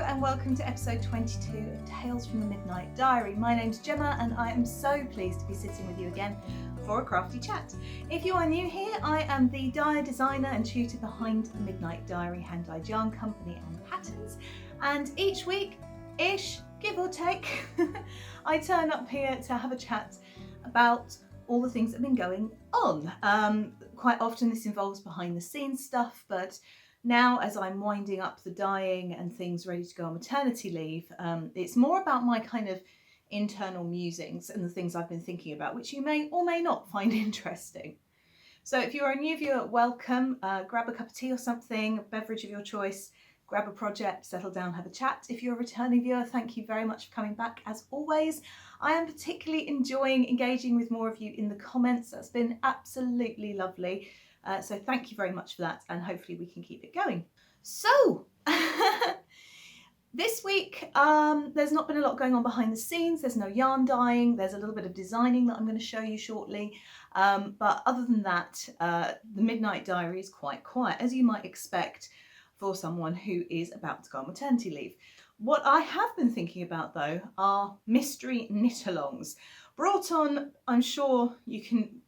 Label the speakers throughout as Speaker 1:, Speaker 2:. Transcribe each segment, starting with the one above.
Speaker 1: and welcome to episode 22 of Tales from the Midnight Diary. My name's Gemma and I am so pleased to be sitting with you again for a crafty chat. If you are new here, I am the dye designer and tutor behind the Midnight Dyery hand-dyed yarn company and patterns, and each week-ish, give or take, I turn up here to have a chat about all the things that have been going on. Quite often this involves behind the scenes stuff, but now as I'm winding up the dyeing and things ready to go on maternity leave, it's more about my kind of internal musings and the things I've been thinking about, which you may or may not find interesting. So if you're a new viewer, welcome. Grab a cup of tea or something, a beverage of your choice, grab a project, settle down, have a chat. If you're a returning viewer, thank you very much for coming back as always. I am particularly enjoying engaging with more of you in the comments. That's been absolutely lovely. So thank you very much for that, and hopefully we can keep it going. So this week there's not been a lot going on behind the scenes. There's no yarn dyeing. There's a little bit of designing that I'm going to show you shortly. But other than that, the Midnight Diary is quite quiet, as you might expect for someone who is about to go on maternity leave. What I have been thinking about though are mystery knit-alongs, brought on, I'm sure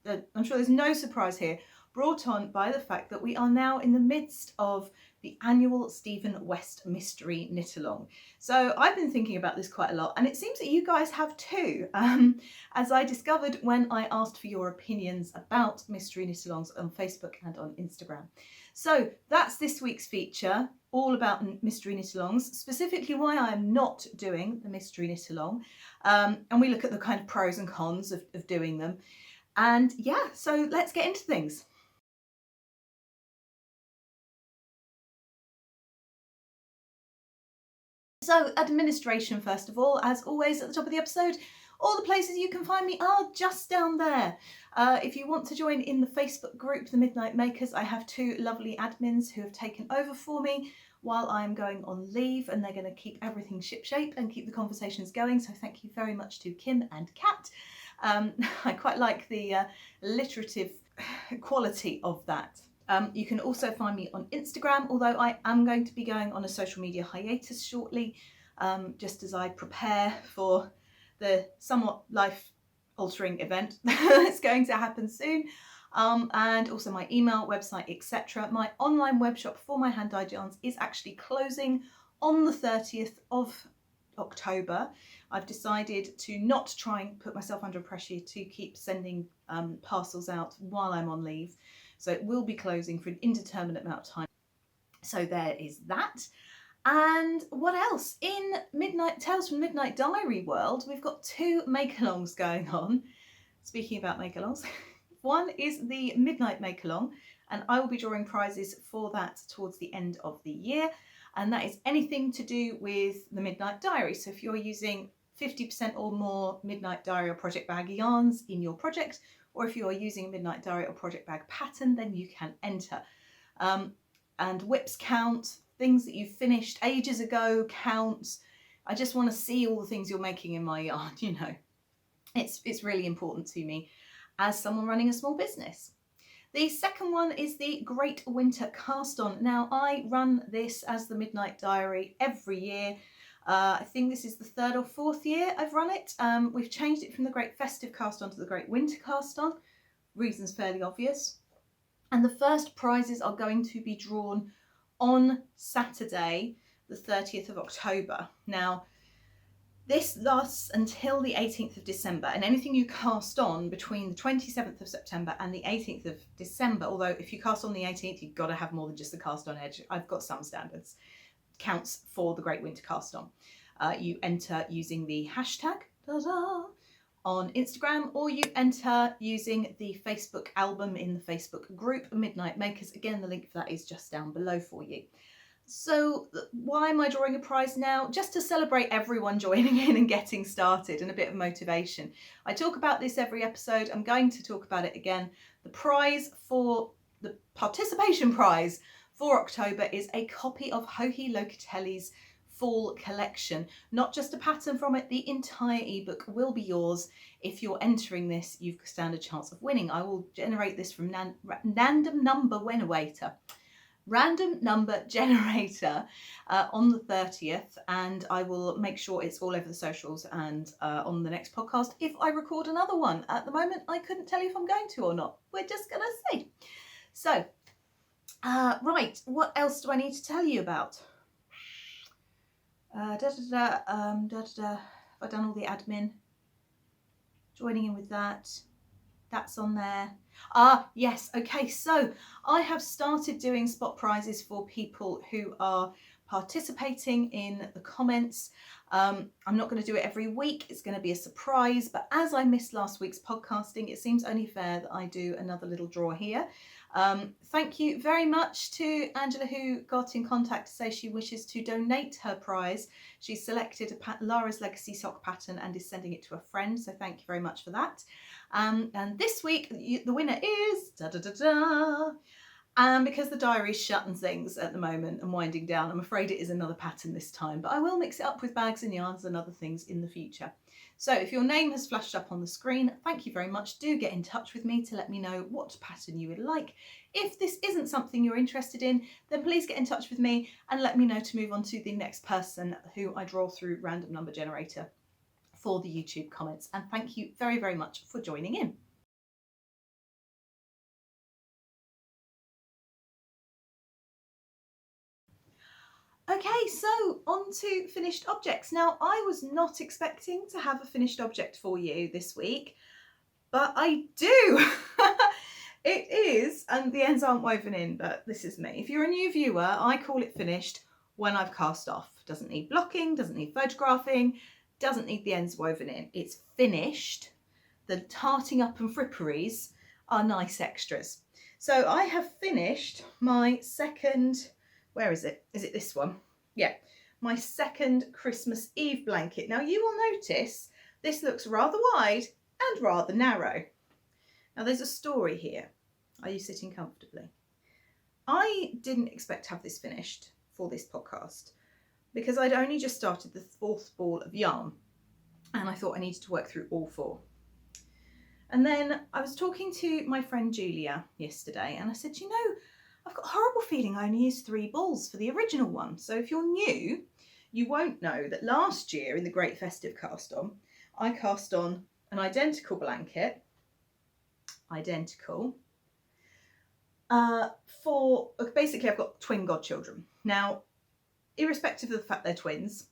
Speaker 1: there's no surprise here, brought on by the fact that we are now in the midst of the annual Stephen West Mystery Knit-along. So I've been thinking about this quite a lot, and it seems that you guys have too, as I discovered when I asked for your opinions about mystery knit-alongs on Facebook and on Instagram. So that's this week's feature, all about mystery knit-alongs, specifically why I am not doing the mystery knit-along, and we look at the kind of pros and cons of doing them. And yeah, so let's get into things. So administration, first of all, as always at the top of the episode, all the places you can find me are just down there. If you want to join in the Facebook group, The Midnight Makers, I have two lovely admins who have taken over for me while I'm going on leave, and they're going to keep everything shipshape and keep the conversations going. So thank you very much to Kim and Kat. I quite like the alliterative quality of that. You can also find me on Instagram, although I am going to be going on a social media hiatus shortly, just as I prepare for the somewhat life-altering event that's going to happen soon, and also my email, website, etc. My online web shop for my hand-dyed yarns is actually closing on the 30th of October. I've decided to not try and put myself under pressure to keep sending parcels out while I'm on leave. So it will be closing for an indeterminate amount of time. So there is that. And what else? In Tales from Midnight Diary world, we've got two make-alongs going on. Speaking about make-alongs, one is the Midnight Make-along, and I will be drawing prizes for that towards the end of the year. And that is anything to do with the Midnight Diary. So if you're using 50% or more Midnight Diary or project bag yarns in your project, or if you are using a Midnight Diary or project bag pattern, then you can enter. And whips count, things that you finished ages ago count. I just want to see all the things you're making in my yarn, you know. It's really important to me as someone running a small business. The second one is the Great Winter Cast On. Now I run this as the Midnight Diary every year. I think this is the third or fourth year I've run it. We've changed it from the Great Festive Cast On to the Great Winter Cast On. Reasons fairly obvious. And the first prizes are going to be drawn on Saturday, the 30th of October. Now, this lasts until the 18th of December, and anything you cast on between the 27th of September and the 18th of December, although if you cast on the 18th, you've got to have more than just the cast on edge. I've got some standards. Counts for the Great Winter Cast On. You enter using the hashtag on Instagram, or you enter using the Facebook album in the Facebook group Midnight Makers. Again, the link for that is just down below for you. So why am I drawing a prize now? Just to celebrate everyone joining in and getting started, and a bit of motivation. I talk about this every episode. I'm going to talk about it again. The participation prize for October is a copy of Joji Locatelli's Fall collection. Not just a pattern from it, the entire ebook will be yours. If you're entering this, you've stand a chance of winning. I will generate this from random number generator. random number generator on the 30th, and I will make sure it's all over the socials and on the next podcast if I record another one. At the moment, I couldn't tell you if I'm going to or not. We're just going to see. So, right, what else do I need to tell you about? I've done all the admin, joining in with that. That's on there. Yes, okay, so I have started doing spot prizes for people who are participating in the comments. I'm not going to do it every week, it's going to be a surprise, but as I missed last week's podcasting, it seems only fair that I do another little draw here. Thank you very much to Angela, who got in contact to say she wishes to donate her prize. She's selected Lara's Legacy sock pattern and is sending it to a friend, so thank you very much for that. And this week the winner is and because the diary's shut and things at the moment and winding down, I'm afraid it is another pattern this time, but I will mix it up with bags and yarns and other things in the future. So if your name has flashed up on the screen, thank you very much. Do get in touch with me to let me know what pattern you would like. If this isn't something you're interested in, then please get in touch with me and let me know to move on to the next person who I draw through random number generator for the YouTube comments. And thank you very, very much for joining in. Okay, so on to finished objects. Now, I was not expecting to have a finished object for you this week, but I do. It is, and the ends aren't woven in, but this is me. If you're a new viewer, I call it finished when I've cast off. Doesn't need blocking, doesn't need photographing, doesn't need the ends woven in. It's finished. The tarting up and fripperies are nice extras. So I have finished my second, where is it? Is it this one? Yeah, my second Christmas Eve blanket. Now you will notice this looks rather wide and rather narrow. Now there's a story here. Are you sitting comfortably? I didn't expect to have this finished for this podcast because I'd only just started the 4th ball of yarn and I thought I needed to work through all 4. And then I was talking to my friend Julia yesterday and I said, you know, I've got a horrible feeling I only used 3 balls for the original one. So if you're new, you won't know that last year in the Great Festive Cast On, I cast on an identical blanket, for basically I've got twin godchildren. Now, irrespective of the fact they're twins,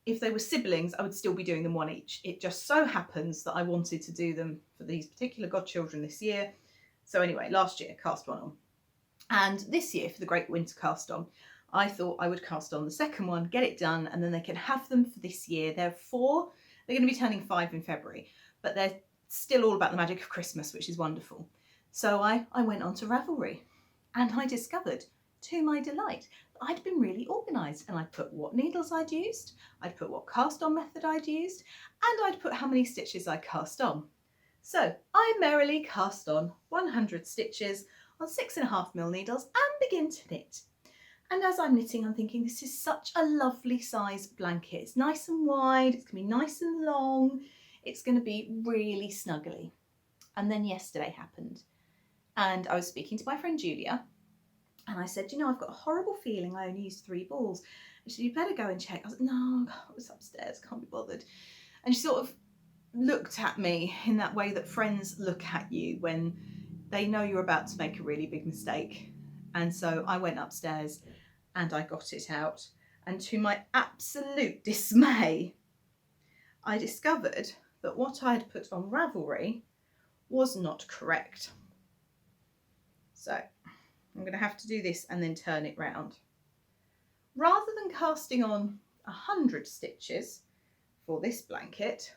Speaker 1: if they were siblings, I would still be doing them one each. It just so happens that I wanted to do them for these particular godchildren this year. So anyway, last year, cast one on. And this year, for the Great Winter Cast On, I thought I would cast on the second one, get it done, and then they can have them for this year. They're 4, they're going to be turning 5 in February, but they're still all about the magic of Christmas, which is wonderful. So I went on to Ravelry and I discovered, to my delight, that I'd been really organised, and I'd put what needles I'd used, I'd put what cast on method I'd used, and I'd put how many stitches I cast on. So I merrily cast on 100 stitches on 6.5mm needles and begin to knit. And as I'm knitting, I'm thinking this is such a lovely size blanket. It's nice and wide, it's going to be nice and long, it's going to be really snuggly. And then yesterday happened and I was speaking to my friend Julia and I said, you know, I've got a horrible feeling I only used 3 balls. And she said, you better go and check. I was like, no, I was upstairs, can't be bothered. And she sort of looked at me in that way that friends look at you when they know you're about to make a really big mistake. And so I went upstairs and I got it out. And to my absolute dismay, I discovered that what I had put on Ravelry was not correct. So I'm going to have to do this and then turn it round. Rather than casting on 100 stitches for this blanket,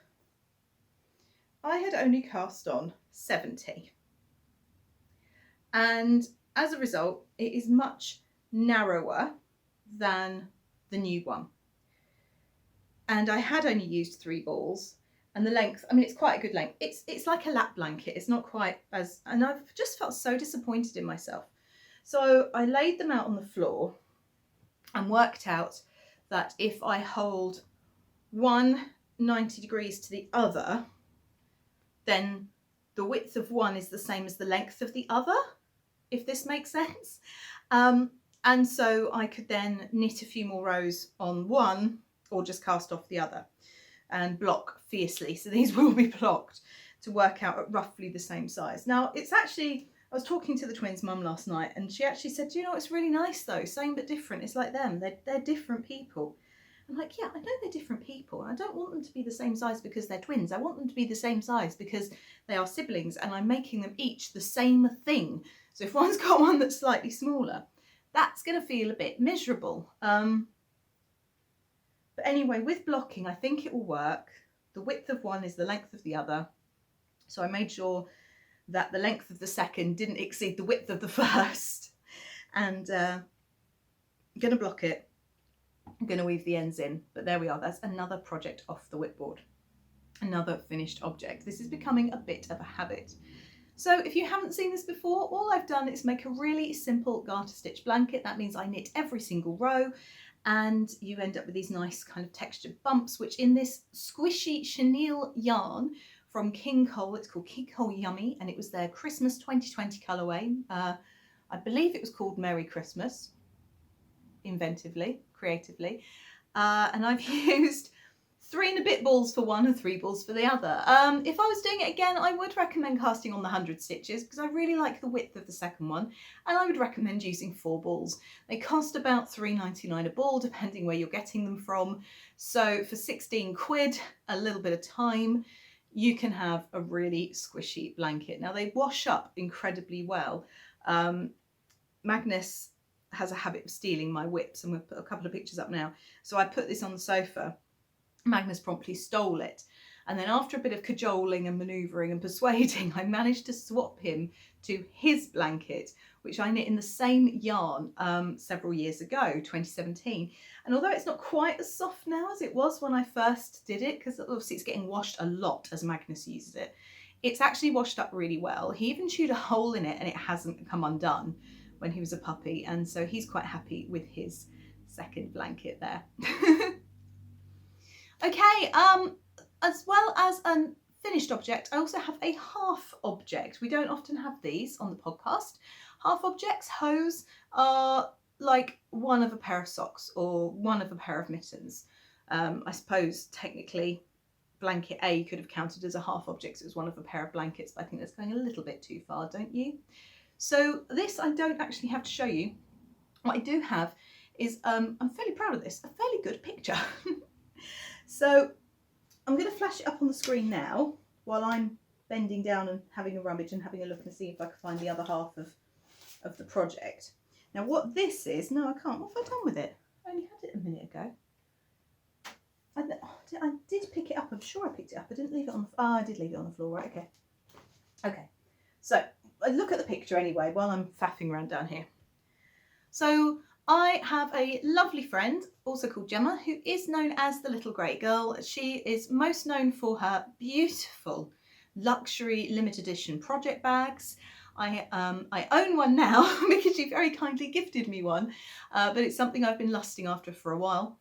Speaker 1: I had only cast on 70. And as a result, it is much narrower than the new one. And I had only used 3 balls, and the length, I mean, it's quite a good length. It's like a lap blanket. It's not quite as, and I've just felt so disappointed in myself. So I laid them out on the floor and worked out that if I hold one 90 degrees to the other, then the width of one is the same as the length of the other, if this makes sense. And so I could then knit a few more rows on one or just cast off the other and block fiercely. So these will be blocked to work out at roughly the same size. Now it's actually, I was talking to the twins' mum last night and she actually said, you know, it's really nice though, same but different. It's like them, they're different people. I'm like, yeah, I know they're different people. I don't want them to be the same size because they're twins. I want them to be the same size because they are siblings and I'm making them each the same thing. So if one's got one that's slightly smaller, that's going to feel a bit miserable. But anyway, with blocking, I think it will work. The width of one is the length of the other. So I made sure that the length of the second didn't exceed the width of the first. And I'm going to block it. I'm going to weave the ends in, but there we are. That's another project off the whipboard, another finished object. This is becoming a bit of a habit. So if you haven't seen this before, all I've done is make a really simple garter stitch blanket. That means I knit every single row and you end up with these nice kind of textured bumps, which in this squishy chenille yarn from Cowl, it's called Cowl Yummy, and it was their Christmas 2020 colourway. I believe it was called Merry Christmas, inventively, creatively. And I've used 3 and a bit balls for one and 3 balls for the other. If I was doing it again, I would recommend casting on the 100 stitches because I really like the width of the second one, and I would recommend using 4 balls. They cost about £3.99 a ball depending where you're getting them from. So for 16 quid, a little bit of time, you can have a really squishy blanket. Now they wash up incredibly well. Magnus has a habit of stealing my whips. I'm going to put a couple of pictures up now. So I put this on the sofa. Magnus promptly stole it. And then after a bit of cajoling and manoeuvring and persuading, I managed to swap him to his blanket, which I knit in the same yarn several years ago, 2017. And although it's not quite as soft now as it was when I first did it, because obviously it's getting washed a lot as Magnus uses it, it's actually washed up really well. He even chewed a hole in it and it hasn't come undone when he was a puppy. And so he's quite happy with his second blanket there. Okay, as well as a finished object, I also have a half object. We don't often have these on the podcast. Half objects, hose, are like one of a pair of socks or one of a pair of mittens. I suppose technically blanket A could have counted as a half object. It was one of a pair of blankets, but I think that's going a little bit too far, don't you? So this I don't actually have to show you. What I do have is, I'm fairly proud of this, a fairly good picture. So I'm going to flash it up on the screen now while I'm bending down and having a rummage and having a look and see if I can find the other half of the project. Now what this is, no I can't, what have I done with it? I only had it a minute ago. I did pick it up, I'm sure I picked it up. I didn't leave it on the, I did leave it on the floor, right, okay. Okay, so look at the picture anyway while I'm faffing around down here. So I have a lovely friend, also called Gemma, who is known as the Little Grey Girl. She is most known for her beautiful luxury limited edition project bags. I own one now because she very kindly gifted me one, but it's something I've been lusting after for a while.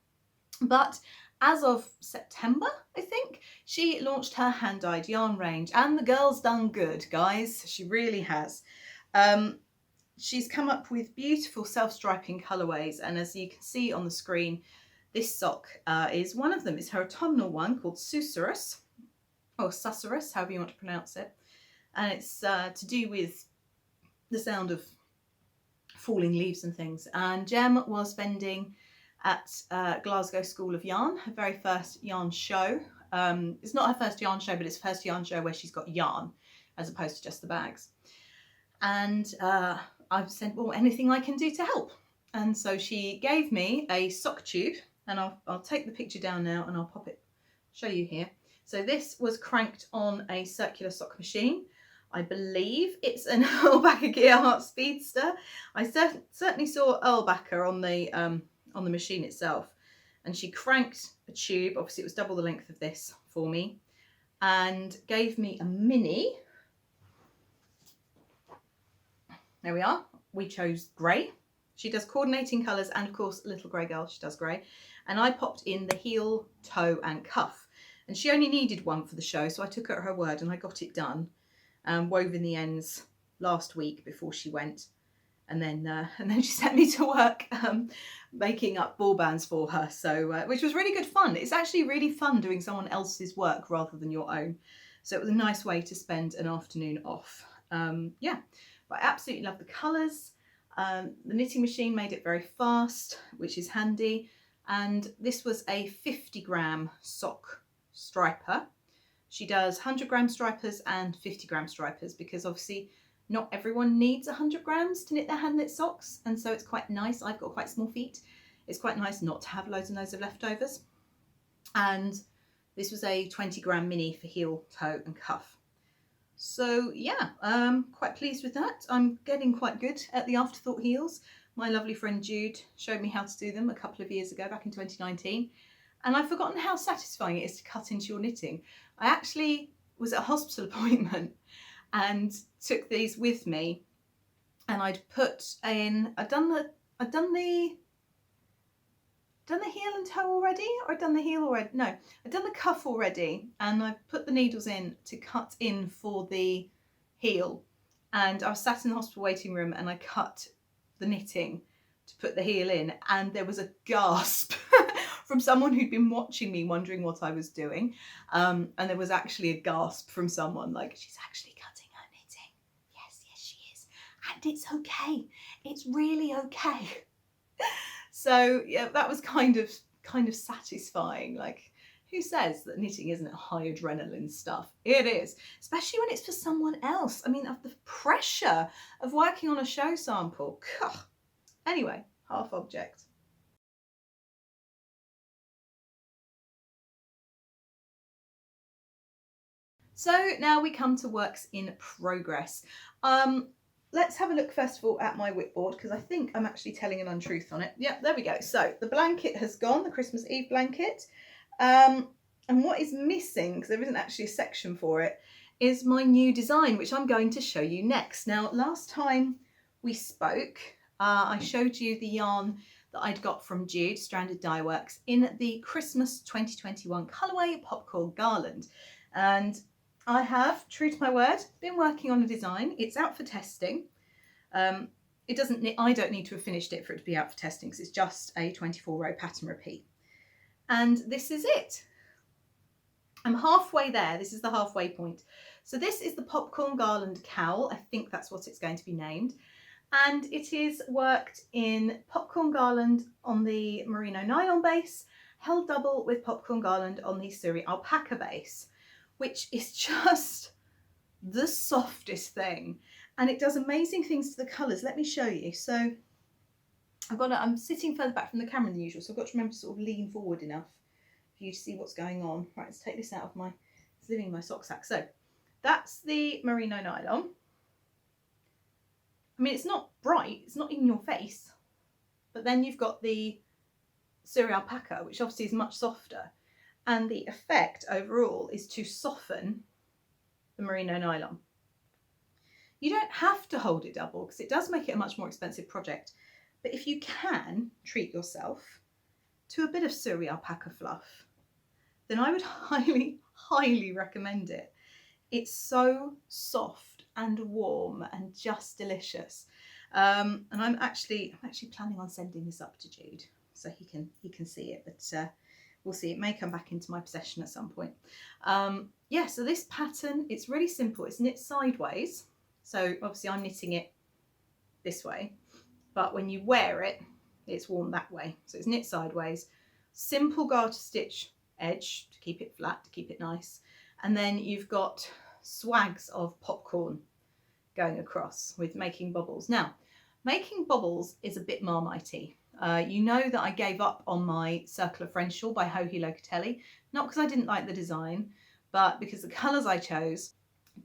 Speaker 1: But as of September, I think, she launched her hand-dyed yarn range, and the girl's done good, guys. She really has. She's come up with beautiful self-striping colourways, and as you can see on the screen, this sock is one of them. It's her autumnal one called Susurrus, or Susurrus, however you want to pronounce it. And it's to do with the sound of falling leaves and things. And Gem was vending at Glasgow School of Yarn, her very first yarn show. It's not her first yarn show, but it's her first yarn show where she's got yarn as opposed to just the bags. And I've said, well, anything I can do to help. And so she gave me a sock tube, and I'll take the picture down now and I'll pop it, show you here. So this was cranked on a circular sock machine. I believe it's an Erlbacher Gearhart Speedster. I certainly saw Erlbacher on the machine itself. And she cranked a tube, obviously it was double the length of this for me, and gave me a mini. There we are. We chose grey. She does coordinating colours, and of course, Little Grey Girl, she does grey. And I popped in the heel, toe and cuff. And she only needed one for the show, so I took her at her word and I got it done. Wove in the ends last week before she went. And then she sent me to work making up ball bands for her, so which was really good fun. It's actually really fun doing someone else's work rather than your own. So it was a nice way to spend an afternoon off. Yeah, but I absolutely love the colours. The knitting machine made it very fast, which is handy. And this was a 50-gram sock striper. She does 100-gram stripers and 50-gram stripers because obviously not everyone needs 100 grams to knit their hand knit socks, and so it's quite nice. I've got quite small feet. It's quite nice not to have loads and loads of leftovers. And this was a 20-gram mini for heel, toe and cuff. So yeah, quite pleased with that. I'm getting quite good at the afterthought heels. My lovely friend Jude showed me how to do them a couple of years ago, back in 2019. And I've forgotten how satisfying it is to cut into your knitting. I actually was at a hospital appointment and took these with me, and I'd put in, I'd done the heel and toe already, or I'd done the heel already, no, I'd done the cuff already, and I put the needles in to cut in for the heel, and I was sat in the hospital waiting room and I cut the knitting to put the heel in, and there was a gasp from someone who'd been watching me wondering what I was doing, and there was actually a gasp from someone like, she's actually cutting her knitting. Yes she is, and it's okay, it's really okay. So yeah, that was kind of satisfying. Like, who says that knitting isn't high adrenaline stuff? It is, especially when it's for someone else. I mean, of the pressure of working on a show sample. Ugh. Anyway, half object. So now we come to works in progress. Let's have a look first of all at my whipboard, because I think I'm actually telling an untruth on it. Yep, there we go. So the blanket has gone, the Christmas Eve blanket. And what is missing, because there isn't actually a section for it, is my new design, which I'm going to show you next. Now, last time we spoke, I showed you the yarn that I'd got from Jude, Stranded Dye Works, in the Christmas 2021 colourway Popcorn Garland. And I have, true to my word, been working on a design. It's out for testing. I don't need to have finished it for it to be out for testing, because it's just a 24-row pattern repeat. And this is it. I'm halfway there. This is the halfway point. So this is the Popcorn Garland Cowl. I think that's what it's going to be named. And it is worked in Popcorn Garland on the merino nylon base, held double with Popcorn Garland on the Suri alpaca base, which is just the softest thing. And it does amazing things to the colours. Let me show you. So I'm sitting further back from the camera than usual, so I've got to remember to sort of lean forward enough for you to see what's going on. Right, let's take this out of it's living in my sock sack. So that's the merino nylon. I mean, it's not bright, it's not in your face, but then you've got the Suri alpaca, which obviously is much softer. And the effect overall is to soften the merino nylon. You don't have to hold it double, because it does make it a much more expensive project. But if you can treat yourself to a bit of Suri alpaca fluff, then I would highly, highly recommend it. It's so soft and warm and just delicious. And I'm actually planning on sending this up to Jude so he can see it, but we'll see. It may come back into my possession at some point. Yeah, so this pattern, it's really simple. It's knit sideways. So obviously I'm knitting it this way, but when you wear it, it's worn that way. So it's knit sideways, simple garter stitch edge to keep it flat, to keep it nice. And then you've got swags of popcorn going across with making bubbles. Now, making bubbles is a bit marmitey. You know that I gave up on my circular French shawl by Johi Locatelli, not because I didn't like the design, but because the colours I chose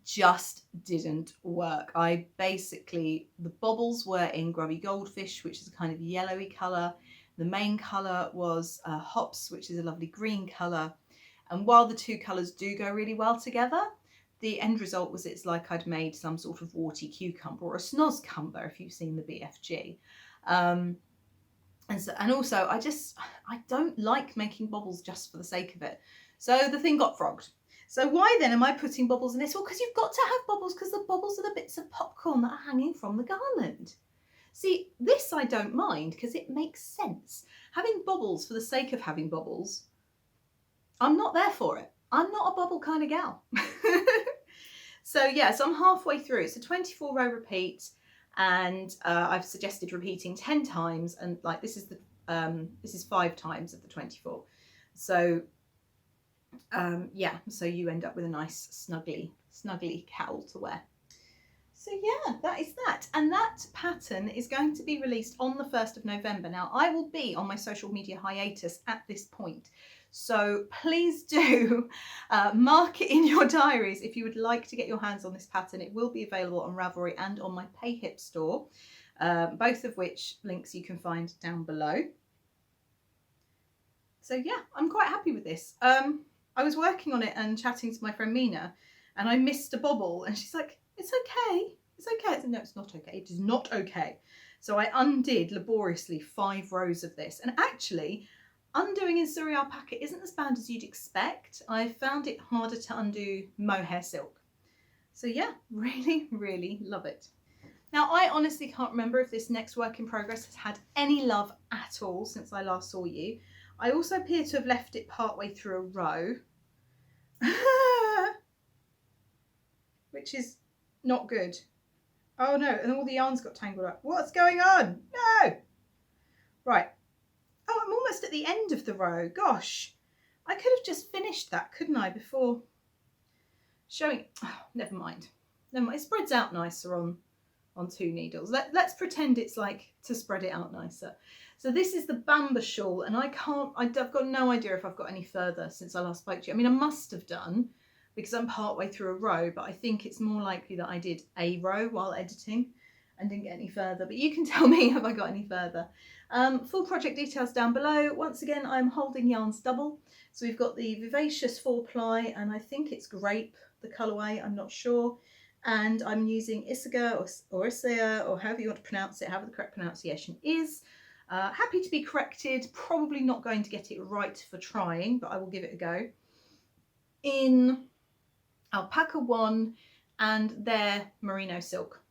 Speaker 1: just didn't work. The bobbles were in Grubby Goldfish, which is a kind of yellowy colour. The main colour was Hops, which is a lovely green colour. And while the two colours do go really well together, the end result was it's like I'd made some sort of warty cucumber or a snozcumber, if you've seen the BFG. And also I don't like making bobbles just for the sake of it. So the thing got frogged. So why then am I putting bobbles in this? Well, because you've got to have bobbles, because the bobbles are the bits of popcorn that are hanging from the garland. See, this I don't mind because it makes sense. Having bobbles for the sake of having bobbles, I'm not there for it. I'm not a bobble kind of gal. So yeah, so I'm halfway through. It's a 24 row repeat, and I've suggested repeating 10 times, and like this is 5 times of the 24. So yeah, so you end up with a nice snuggly cowl to wear. So yeah, that is that. And that pattern is going to be released on the 1st of November. Now, I will be on my social media hiatus at this point. So please do mark it in your diaries if you would like to get your hands on this pattern. It will be available on Ravelry and on my PayHip store, both of which links you can find down below. So yeah, I'm quite happy with this. I was working on it and chatting to my friend Mina, and I missed a bobble, and she's like, it's okay, it's okay. I said, no, it's not okay, it is not okay. So I undid laboriously 5 rows of this, and actually undoing in Surrey alpaca isn't as bad as you'd expect. I found it harder to undo mohair silk. So yeah, really, really love it. Now, I honestly can't remember if this next work in progress has had any love at all since I last saw you. I also appear to have left it partway through a row, which is not good. Oh no, and all the yarns got tangled up. What's going on? No! Right. Oh, I'm almost at the end of the row. Gosh, I could have just finished that, couldn't I, before showing. Oh, never mind. Never mind. It spreads out nicer on 2 needles. Let's pretend it's like to spread it out nicer. So this is the Bamba shawl, and I've got no idea if I've got any further since I last spoke to you. I mean, I must have done because I'm partway through a row, but I think it's more likely that I did a row while editing and didn't get any further. But you can tell me if I got any further. Full project details down below. Once again, I'm holding yarns double. So we've got the Vivacious 4-ply, and I think it's grape, the colourway, I'm not sure. And I'm using Isaga or Isaiah, or however you want to pronounce it, however the correct pronunciation is. Happy to be corrected, probably not going to get it right for trying, but I will give it a go. In Alpaca 1 and their merino silk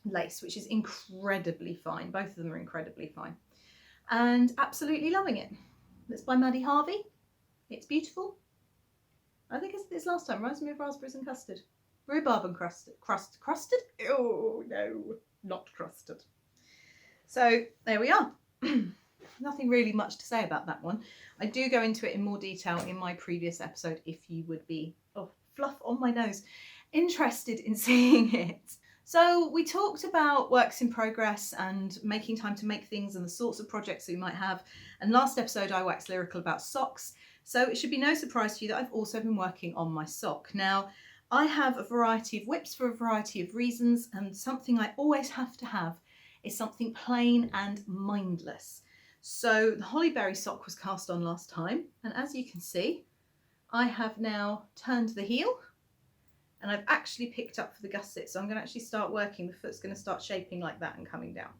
Speaker 1: lace, which is incredibly fine. Both of them are incredibly fine. And absolutely loving it. It's by Maddie Harvey. It's beautiful. I think it's this last time. Reminds me of raspberries and custard. Rhubarb and crusted? Oh no, not crusted. So there we are. Nothing really much to say about that one. I do go into it in more detail in my previous episode if you would be, oh, fluff on my nose, interested in seeing it. So we talked about works in progress and making time to make things and the sorts of projects that we might have. And last episode I waxed lyrical about socks. So it should be no surprise to you that I've also been working on my sock. Now, I have a variety of whips for a variety of reasons, and something I always have to have is something plain and mindless. So the Hollyberry sock was cast on last time, and as you can see, I have now turned the heel, and I've actually picked up for the gusset. So I'm going to actually start working. The foot's going to start shaping like that and coming down.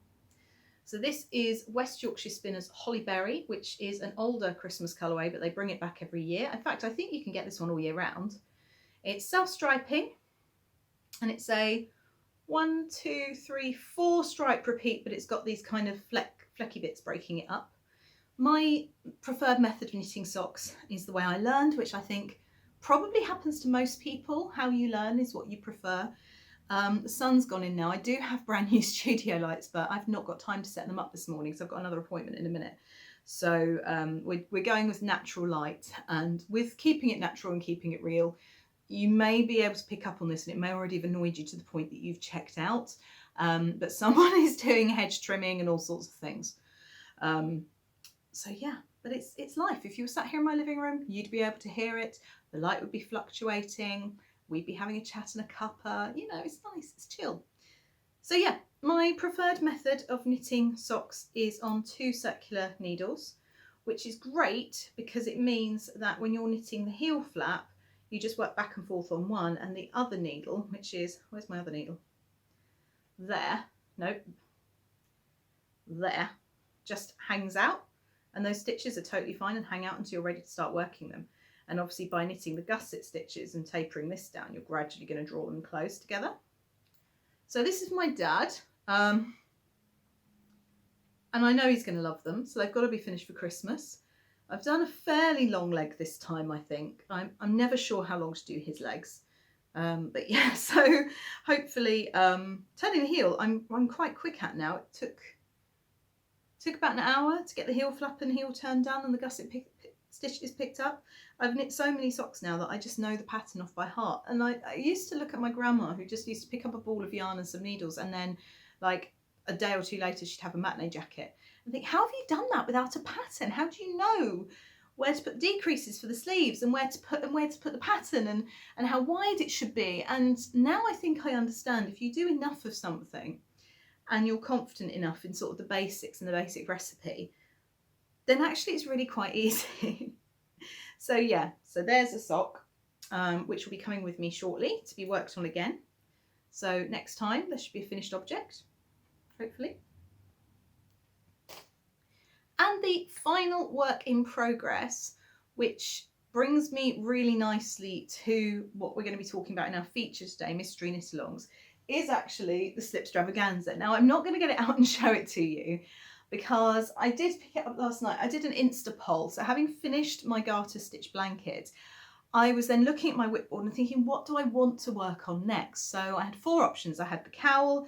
Speaker 1: So this is West Yorkshire Spinners Hollyberry, which is an older Christmas colourway, but they bring it back every year. In fact, I think you can get this one all year round. It's self-striping, and it's a 1, 2, 3, 4 stripe repeat, but it's got these kind of flecky bits breaking it up. My preferred method of knitting socks is the way I learned, which I think probably happens to most people. How you learn is what you prefer. The sun's gone in now. I do have brand new studio lights, but I've not got time to set them up this morning, so I've got another appointment in a minute. So we're going with natural light, and with keeping it natural and keeping it real, you may be able to pick up on this, and it may already have annoyed you to the point that you've checked out, but someone is doing hedge trimming and all sorts of things. So yeah, but it's life. If you were sat here in my living room, you'd be able to hear it. The light would be fluctuating. We'd be having a chat and a cuppa. You know, it's nice, it's chill. So yeah, my preferred method of knitting socks is on 2 circular needles, which is great because it means that when you're knitting the heel flap, you just work back and forth on one, and the other needle, which is, where's my other needle? There, nope, there, just hangs out, and those stitches are totally fine and hang out until you're ready to start working them. And obviously by knitting the gusset stitches and tapering this down, you're gradually going to draw them close together. So this is my dad. and I know he's going to love them, so they've got to be finished for Christmas. I've done a fairly long leg this time, I think. I'm never sure how long to do his legs. But yeah, so hopefully turning the heel, I'm quite quick at now. It took about an hour to get the heel flap and heel turn done and the gusset stitches picked up. I've knit so many socks now that I just know the pattern off by heart. And I used to look at my grandma, who just used to pick up a ball of yarn and some needles, and then like a day or two later she'd have a matinee jacket. And think, how have you done that without a pattern? How do you know where to put the decreases for the sleeves and where to put the pattern and how wide it should be? And now I think I understand, if you do enough of something and you're confident enough in sort of the basics and the basic recipe, then actually it's really quite easy. So yeah, so there's a sock, which will be coming with me shortly to be worked on again. So next time there should be a finished object, hopefully. And the final work in progress, which brings me really nicely to what we're going to be talking about in our feature today, Mystery Knit-alongs, is actually the Slipstravaganza. Now I'm not going to get it out and show it to you because I did pick it up last night. I did an Insta poll. So having finished my garter stitch blanket, I was then looking at my whipboard and thinking, what do I want to work on next? So I had 4 options. I had the cowl,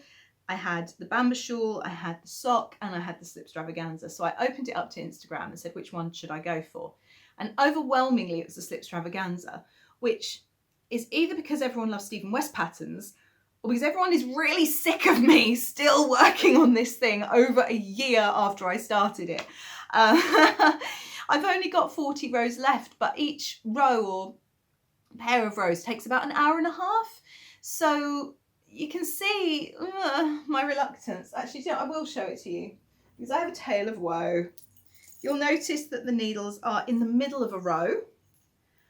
Speaker 1: I had the bamba shawl, I had the sock, and I had the Slipstravaganza. So I opened it up to Instagram and said, which one should I go for? And overwhelmingly it was the Slipstravaganza, which is either because everyone loves Stephen West patterns or because everyone is really sick of me still working on this thing over a year after I started it. I've only got 40 rows left, but each row or pair of rows takes about an hour and a half. So you can see my reluctance. Actually, I will show it to you because I have a tale of woe. You'll notice that the needles are in the middle of a row.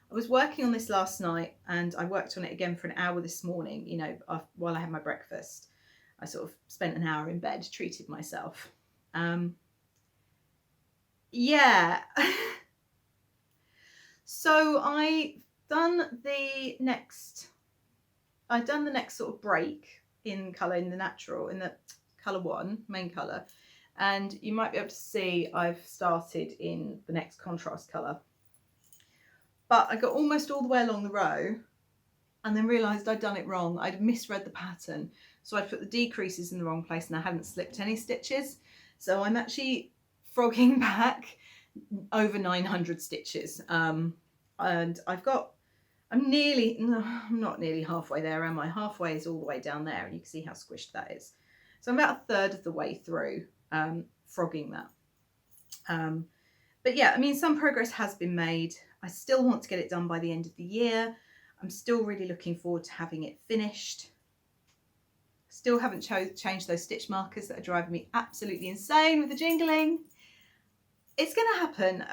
Speaker 1: I was working on this last night and I worked on it again for an hour this morning, you know, while I had my breakfast. I sort of spent an hour in bed, treated myself. Yeah. So I've done the next sort of break in colour, in the natural, in the colour 1, main colour. And you might be able to see I've started in the next contrast colour. But I got almost all the way along the row and then realised I'd done it wrong. I'd misread the pattern. So I'd put the decreases in the wrong place and I hadn't slipped any stitches. So I'm actually frogging back over 900 stitches. And I'm not nearly halfway there, am I? Halfway is all the way down there and you can see how squished that is. So I'm about a third of the way through frogging that. But yeah, I mean, some progress has been made. I still want to get it done by the end of the year. I'm still really looking forward to having it finished. Still haven't changed those stitch markers that are driving me absolutely insane with the jingling. It's going to happen.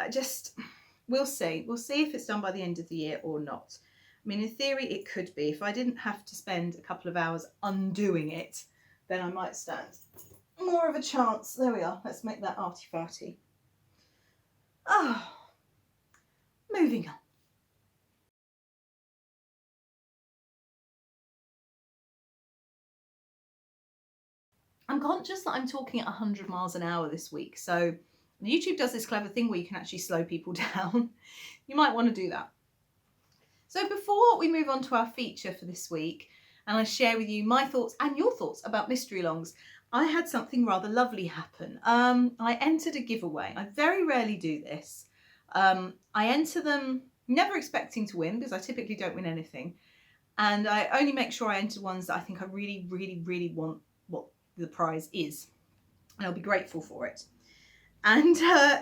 Speaker 1: We'll see. We'll see if it's done by the end of the year or not. I mean, in theory, it could be. If I didn't have to spend a couple of hours undoing it, then I might stand more of a chance. There we are. Let's make that arty-farty. Oh, moving on. I'm conscious that I'm talking at 100 miles an hour this week, so YouTube does this clever thing where you can actually slow people down. You might want to do that. So before we move on to our feature for this week, and I share with you my thoughts and your thoughts about mystery longs, I had something rather lovely happen. I entered a giveaway. I very rarely do this. I enter them never expecting to win because I typically don't win anything. And I only make sure I enter ones that I think I really, really, really want what the prize is. And I'll be grateful for it. And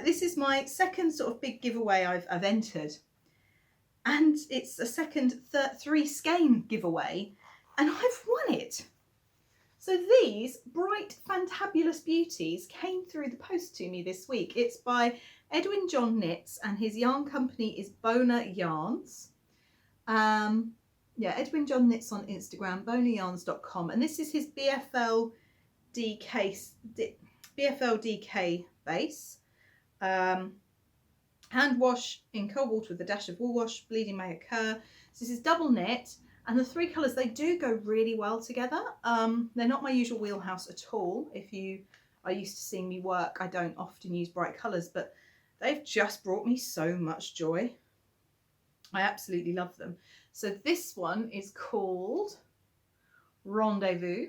Speaker 1: this is my second sort of big giveaway I've entered. And it's a second 3 skein giveaway. And I've won it. So these bright, fantabulous beauties came through the post to me this week. It's by Edwin John Knits and his yarn company is Bona Yarns. Yeah, Edwin John Knits on Instagram, bonayarns.com. And this is his BFL DK base. Hand wash in cold water with a dash of wool wash, bleeding may occur. So this is double knit. And the 3 colours, they do go really well together. They're not my usual wheelhouse at all. If you are used to seeing me work, I don't often use bright colours, but they've just brought me so much joy. I absolutely love them. So this one is called Rendezvous.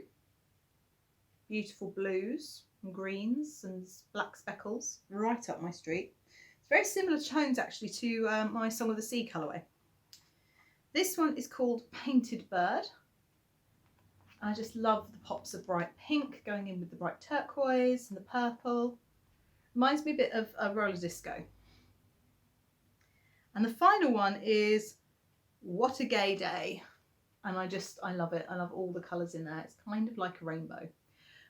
Speaker 1: Beautiful blues and greens and black speckles, right up my street. It's very similar tones actually to my Song of the Sea colourway. This one is called Painted Bird. I just love the pops of bright pink going in with the bright turquoise and the purple. Reminds me a bit of a roller disco. And the final one is What a Gay Day. And I love it. I love all the colours in there. It's kind of like a rainbow.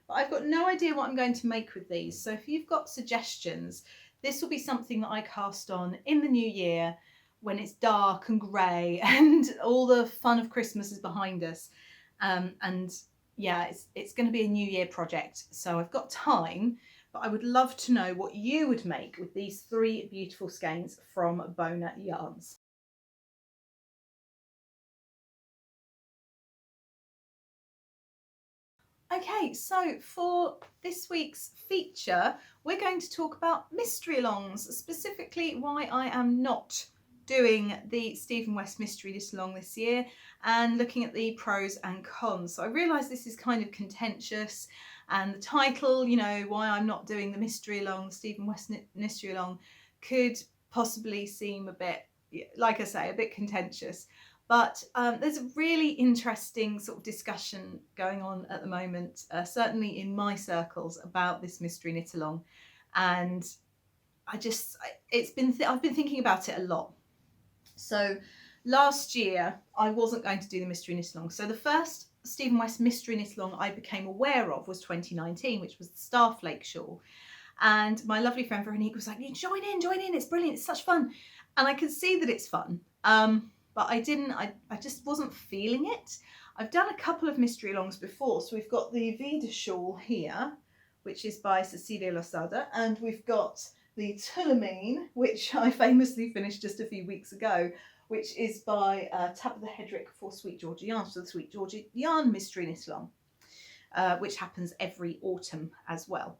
Speaker 1: But I've got no idea what I'm going to make with these. So if you've got suggestions, this will be something that I cast on in the new year when it's dark and grey and all the fun of Christmas is behind us. And yeah, it's going to be a new year project. So I've got time, but I would love to know what you would make with these 3 beautiful skeins from Bona Yarns. Okay, so for this week's feature, we're going to talk about mystery alongs, specifically why I am not doing the Stephen West Mystery Knit Along this year and looking at the pros and cons. So I realise this is kind of contentious, and the title, you know, why I'm not doing the mystery along, the Stephen West Mystery Along, could possibly seem a bit, like I say, a bit contentious. But there's a really interesting sort of discussion going on at the moment, certainly in my circles, about this mystery knit along, and I've been thinking about it a lot. So last year I wasn't going to do the mystery knit along. So the first Stephen West mystery knit along I became aware of was 2019, which was the Starflake shawl. And my lovely friend Veronique was like, join in, it's brilliant, it's such fun. And I could see that it's fun. But I just wasn't feeling it. I've done a couple of mystery alongs before. So we've got the Vida shawl here, which is by Cecilia Losada, and we've got the Tulamine, which I famously finished just a few weeks ago, which is by Tabitha Hedrick for Sweet Georgia Yarns, for the Sweet Georgia Yarn Mystery Knit Along, which happens every autumn as well.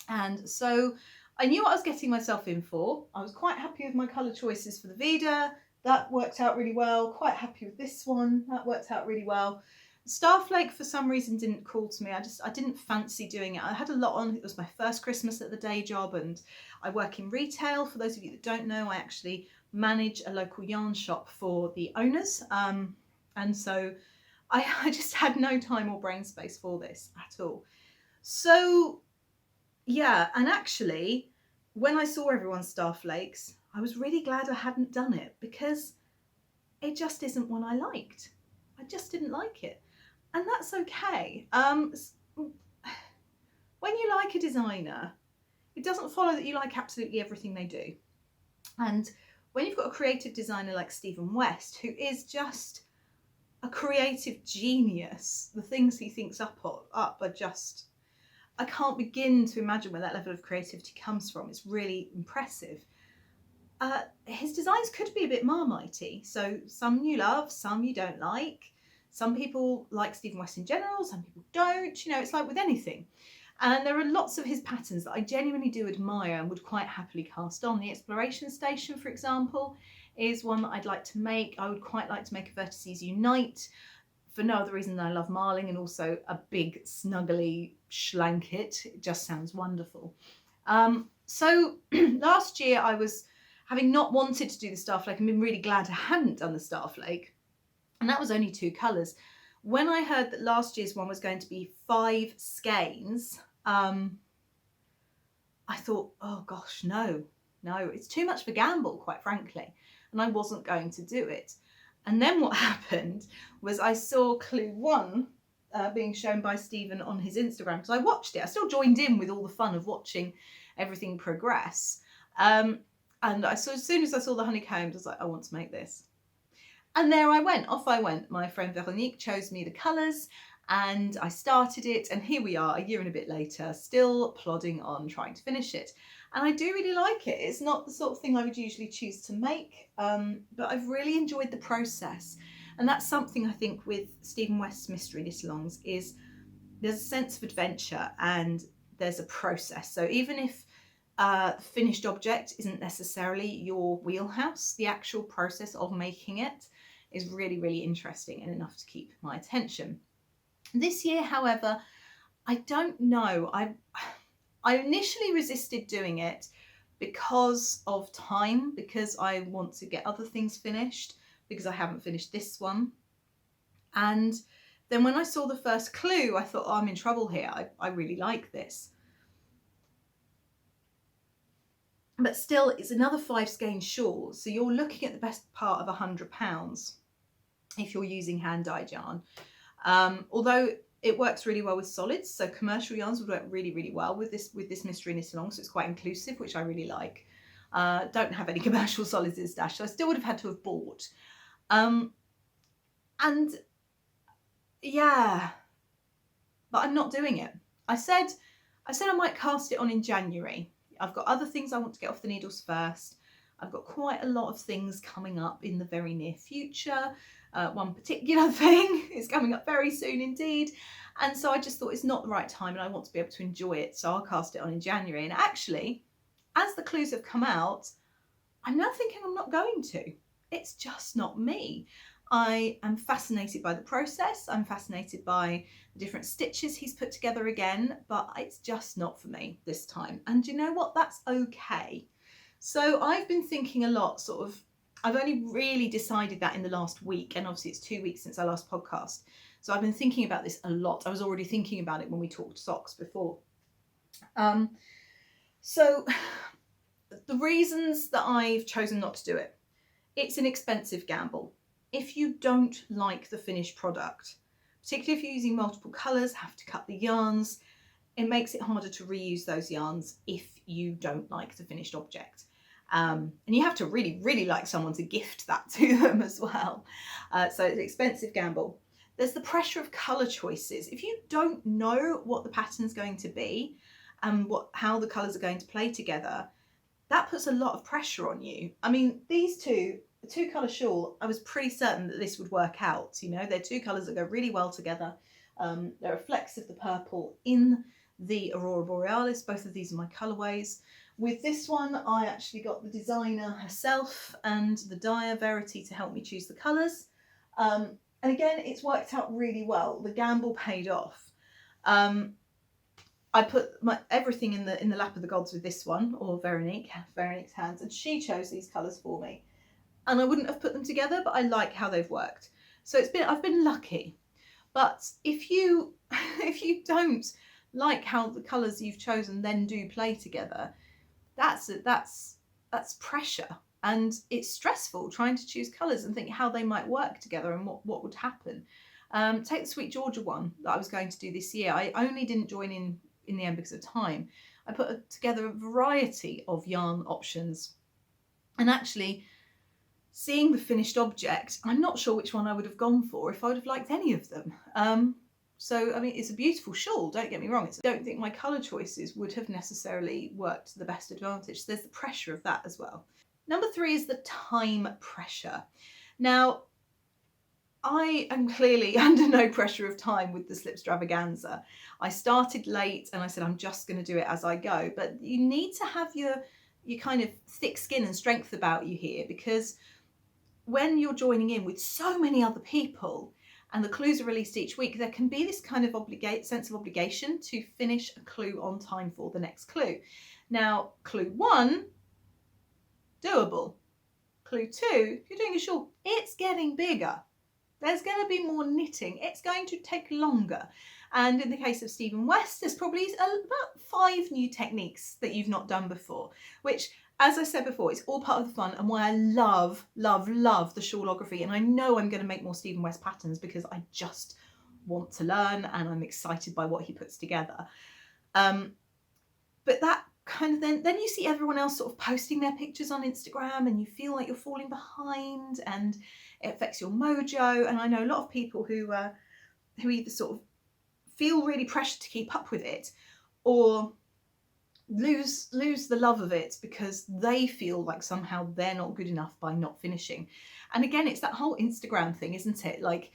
Speaker 1: And so I knew what I was getting myself in for. I was quite happy with my colour choices for the Vida. That worked out really well. Quite happy with this one. That worked out really well. Starflake for some reason didn't call to me. I didn't fancy doing it. I had a lot on. It was my first Christmas at the day job, and I work in retail. For those of you that don't know, I actually manage a local yarn shop for the owners. And so I just had no time or brain space for this at all. So yeah, and actually when I saw everyone's Starflakes, I was really glad I hadn't done it, because it just isn't one I liked. I just didn't like it. And that's okay. When you like a designer, it doesn't follow that you like absolutely everything they do. And when you've got a creative designer like Stephen West, who is just a creative genius, the things he thinks up are just, I can't begin to imagine where that level of creativity comes from. It's really impressive. His designs could be a bit marmitey. So some you love, some you don't like. Some people like Stephen West in general, some people don't. You know, it's like with anything. And there are lots of his patterns that I genuinely do admire and would quite happily cast on. The Exploration Station, for example, is one that I'd like to make. I would quite like to make a Vertices Unite, for no other reason than I love marling, and also a big snuggly schlanket. It just sounds wonderful. So last year I was, having not wanted to do the Starflake and been really glad I hadn't done the Starflake, and that was only 2 colours. When I heard that last year's one was going to be 5 skeins, I thought, oh gosh, no, it's too much of a gamble, quite frankly, and I wasn't going to do it. And then what happened was I saw Clue 1 being shown by Stephen on his Instagram, because I watched it. I still joined in with all the fun of watching everything progress. And as soon as I saw the honeycombs, I was like, I want to make this. And there I went, off I went. My friend Veronique chose me the colours and I started it, and here we are a year and a bit later, still plodding on trying to finish it. And I do really like it. It's not the sort of thing I would usually choose to make, but I've really enjoyed the process. And that's something I think with Stephen West's Mystery Knit Alongs, is there's a sense of adventure, and there's a process. So even if finished object isn't necessarily your wheelhouse, the actual process of making it is really, really interesting and enough to keep my attention. This year, however, I don't know. I initially resisted doing it because of time, because I want to get other things finished, because I haven't finished this one. And then when I saw the first clue, I thought, oh, I'm in trouble here. I really like this. But still, it's another 5 skein shawl. So you're looking at the best part of £100 if you're using hand dyed yarn. Although it works really well with solids, so commercial yarns would work really, really well with this mystery knit along. So it's quite inclusive, which I really like. Don't have any commercial solids in stash, so I still would have had to have bought. And yeah, but I'm not doing it. I said I might cast it on in January. I've got other things I want to get off the needles first. I've got quite a lot of things coming up in the very near future. One particular thing is coming up very soon indeed. And so I just thought it's not the right time and I want to be able to enjoy it. So I'll cast it on in January. And actually, as the clues have come out, I'm now thinking I'm not going to. It's just not me. I am fascinated by the process. I'm fascinated by the different stitches he's put together again, but it's just not for me this time. And you know what? That's okay. So I've been thinking a lot, I've only really decided that in the last week, and obviously it's 2 weeks since our last podcast. So I've been thinking about this a lot. I was already thinking about it when we talked socks before. So the reasons that I've chosen not to do it, it's an expensive gamble. If you don't like the finished product, particularly if you're using multiple colours, have to cut the yarns, it makes it harder to reuse those yarns if you don't like the finished object. And you have to really, really like someone to gift that to them as well. So it's an expensive gamble. There's the pressure of colour choices. If you don't know what the pattern's going to be and how the colours are going to play together, that puts a lot of pressure on you. I mean, the 2-colour shawl, I was pretty certain that this would work out. You know, they're 2 colours that go really well together. There are flecks of the purple in the Aurora Borealis. Both of these are my colourways. With this one, I actually got the designer herself and the dyer Verity to help me choose the colours. And again, it's worked out really well. The gamble paid off. I put everything in the lap of the gods with this one, or Veronique's hands, and she chose these colours for me. And I wouldn't have put them together, but I like how they've worked. So I've been lucky. But if you don't like how the colours you've chosen then do play together, that's pressure, and it's stressful trying to choose colours and think how they might work together and what would happen. Take the Sweet Georgia one that I was going to do this year. I only didn't join in the end because of time. I put together a variety of yarn options, and actually seeing the finished object, I'm not sure which one I would have gone for if I would have liked any of them. So, I mean, it's a beautiful shawl, don't get me wrong. I don't think my colour choices would have necessarily worked to the best advantage. There's the pressure of that as well. Number 3 is the time pressure. Now, I am clearly under no pressure of time with the Slipstravaganza. I started late and I said, I'm just going to do it as I go. But you need to have your kind of thick skin and strength about you here, because when you're joining in with so many other people and the clues are released each week, there can be this kind of sense of obligation to finish a clue on time for the next clue. Now, clue 1, doable. Clue 2, if you're doing a shawl, it's getting bigger. There's going to be more knitting. It's going to take longer. And in the case of Stephen West, there's probably about 5 new techniques that you've not done before, which, as I said before, it's all part of the fun and why I love, love, love the shawlography. And I know I'm going to make more Stephen West patterns because I just want to learn and I'm excited by what he puts together. But that kind of then you see everyone else sort of posting their pictures on Instagram and you feel like you're falling behind and it affects your mojo. And I know a lot of people who either sort of feel really pressured to keep up with it or lose the love of it because they feel like somehow they're not good enough by not finishing. And again, it's that whole Instagram thing, isn't it? Like,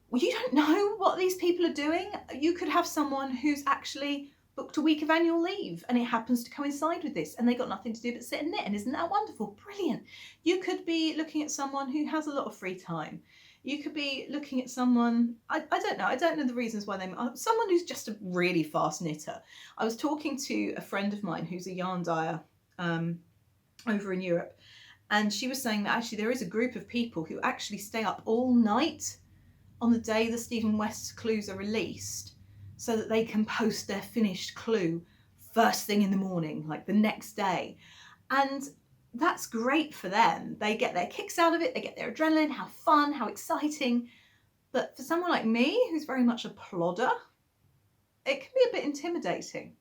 Speaker 1: well, you don't know what these people are doing. You could have someone who's actually booked a week of annual leave and it happens to coincide with this and they got nothing to do but sit and knit, and isn't that wonderful? Brilliant. You could be looking at someone who has a lot of free time. You could be looking at someone, I don't know the reasons why someone who's just a really fast knitter. I was talking to a friend of mine who's a yarn dyer over in Europe, and she was saying that actually there is a group of people who actually stay up all night on the day the Stephen West clues are released so that they can post their finished clue first thing in the morning, like the next day. And that's great for them. They get their kicks out of it, they get their adrenaline, how fun, how exciting. But for someone like me, who's very much a plodder, it can be a bit intimidating.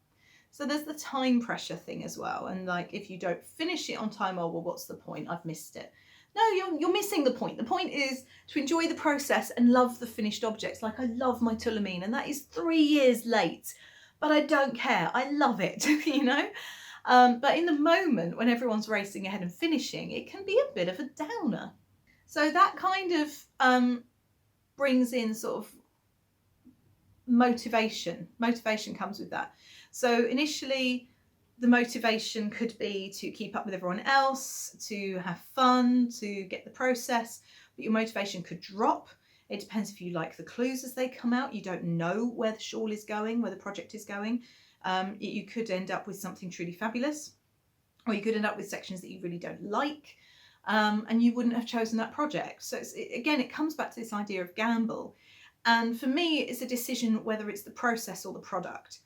Speaker 1: So there's the time pressure thing as well. And like, if you don't finish it on time, oh, well, what's the point? I've missed it. No, you're missing the point. The point is to enjoy the process and love the finished objects. Like I love my Tulamine, and that is 3 years late, but I don't care. I love it, you know? But in the moment when everyone's racing ahead and finishing, it can be a bit of a downer. So that kind of brings in sort of motivation. Motivation comes with that. So initially, the motivation could be to keep up with everyone else, to have fun, to get the process, but your motivation could drop. It depends if you like the clues as they come out. You don't know where the shawl is going, where the project is going. You could end up with something truly fabulous, or you could end up with sections that you really don't like, and you wouldn't have chosen that project. So again, it comes back to this idea of gamble. And for me, it's a decision whether it's the process or the product.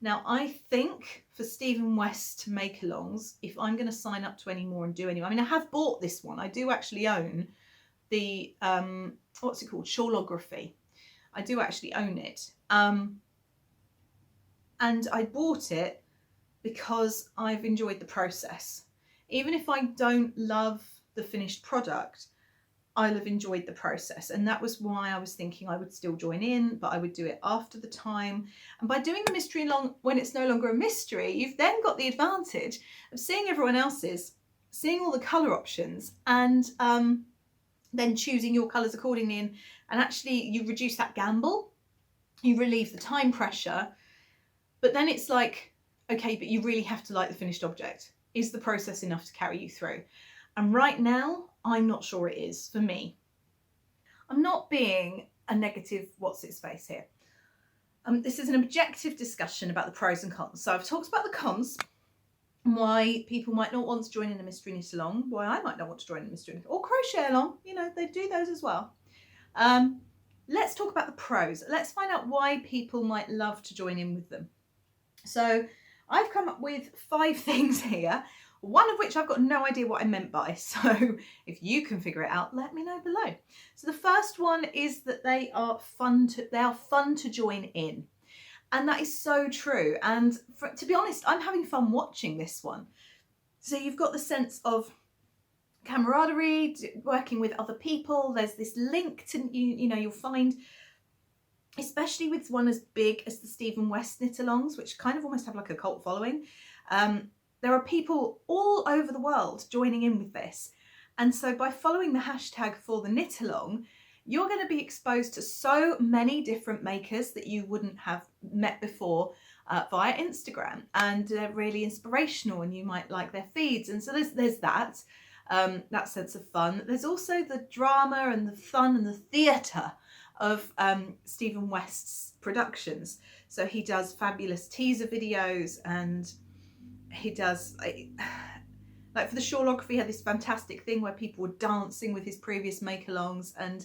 Speaker 1: Now, I think for Stephen West make-alongs, if I'm going to sign up to any more and do any more, I mean, I have bought this one. I do actually own the, what's it called? Shawlography. I do actually own it. And I bought it because I've enjoyed the process. Even if I don't love the finished product, I'll have enjoyed the process, and that was why I was thinking I would still join in, but I would do it after the time. And by doing the mystery along when it's no longer a mystery, you've then got the advantage of seeing everyone else's, seeing all the colour options, and then choosing your colours accordingly, and actually you reduce that gamble, you relieve the time pressure, but then it's like, okay, but you really have to like the finished object. Is the process enough to carry you through? And right now, I'm not sure it is for me. I'm not being a negative what's-its-face here. This is an objective discussion about the pros and cons. So I've talked about the cons, and why people might not want to join in a mystery knit along, why I might not want to join in a mystery knit, or crochet along, you know, they do those as well. Let's talk about the pros. Let's find out why people might love to join in with them. So I've come up with 5 things here, one of which I've got no idea what I meant by. So if you can figure it out, let me know below. So the first one is that they are fun to join in. And that is so true. And to be honest, I'm having fun watching this one. So you've got the sense of camaraderie, working with other people. There's this link to, you know, you'll find, especially with one as big as the Stephen West knit-alongs, which kind of almost have like a cult following. There are people all over the world joining in with this. And so by following the hashtag for the knit-along, you're going to be exposed to so many different makers that you wouldn't have met before via Instagram. And they're really inspirational, and you might like their feeds. And so there's that sense of fun. There's also the drama and the fun and the theatre of Stephen West's productions. So he does fabulous teaser videos, and he does, like for the Shawlography, he had this fantastic thing where people were dancing with his previous make-alongs, and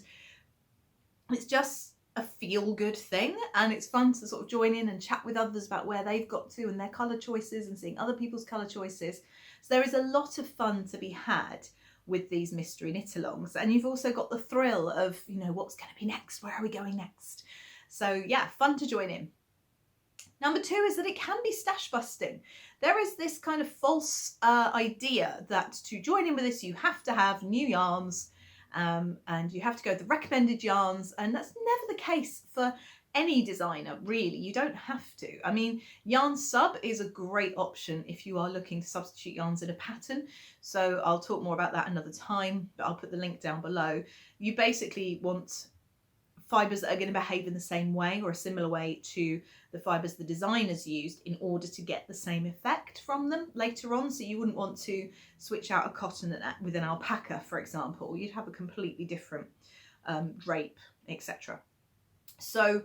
Speaker 1: it's just a feel-good thing, and it's fun to sort of join in and chat with others about where they've got to and their colour choices, and seeing other people's colour choices. So there is a lot of fun to be had with these mystery knit-alongs, and you've also got the thrill of, you know, what's going to be next, where are we going next? So yeah, fun to join in. Number 2 is that it can be stash busting. There is this kind of false idea that to join in with this, you have to have new yarns, and you have to go with the recommended yarns, and that's never the case for any designer, really. You don't have to. I mean, Yarn Sub is a great option if you are looking to substitute yarns in a pattern. So I'll talk more about that another time, but I'll put the link down below. You basically want fibres that are going to behave in the same way or a similar way to the fibres the designers used in order to get the same effect from them later on. So you wouldn't want to switch out a cotton with an alpaca, for example. You'd have a completely different drape, etc. So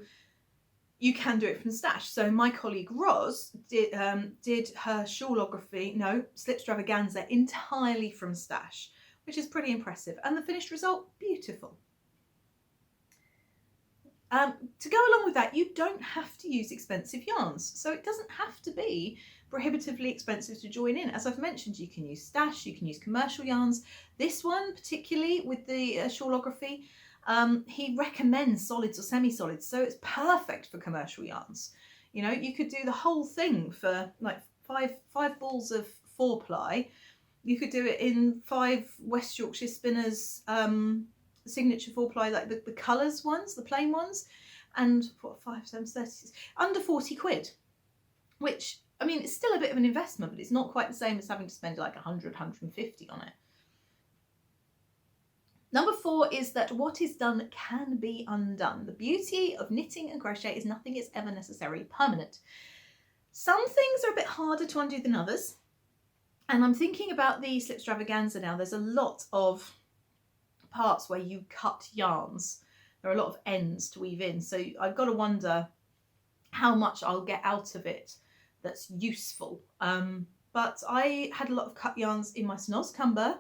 Speaker 1: you can do it from stash. So my colleague Roz did her shawlography, slipstravaganza, entirely from stash, which is pretty impressive. And the finished result, beautiful. To go along with that, you don't have to use expensive yarns. So it doesn't have to be prohibitively expensive to join in. As I've mentioned, you can use stash, you can use commercial yarns. This one, particularly with the shawlography, he recommends solids or semi-solids, so it's perfect for commercial yarns. You know, you could do the whole thing for like five balls of 4-ply. You could do it in 5 West Yorkshire Spinners signature 4-ply, like the colours ones, the plain ones, and what, 5, 7, 36, under 40 quid, which, I mean, it's still a bit of an investment, but it's not quite the same as having to spend like 100, 150 on it. Number 4 is that what is done can be undone. The beauty of knitting and crochet is nothing is ever necessarily permanent. Some things are a bit harder to undo than others. And I'm thinking about the slipstravaganza now. There's a lot of parts where you cut yarns. There are a lot of ends to weave in. So I've got to wonder how much I'll get out of it that's useful. But I had a lot of cut yarns in my Snoz Cumber,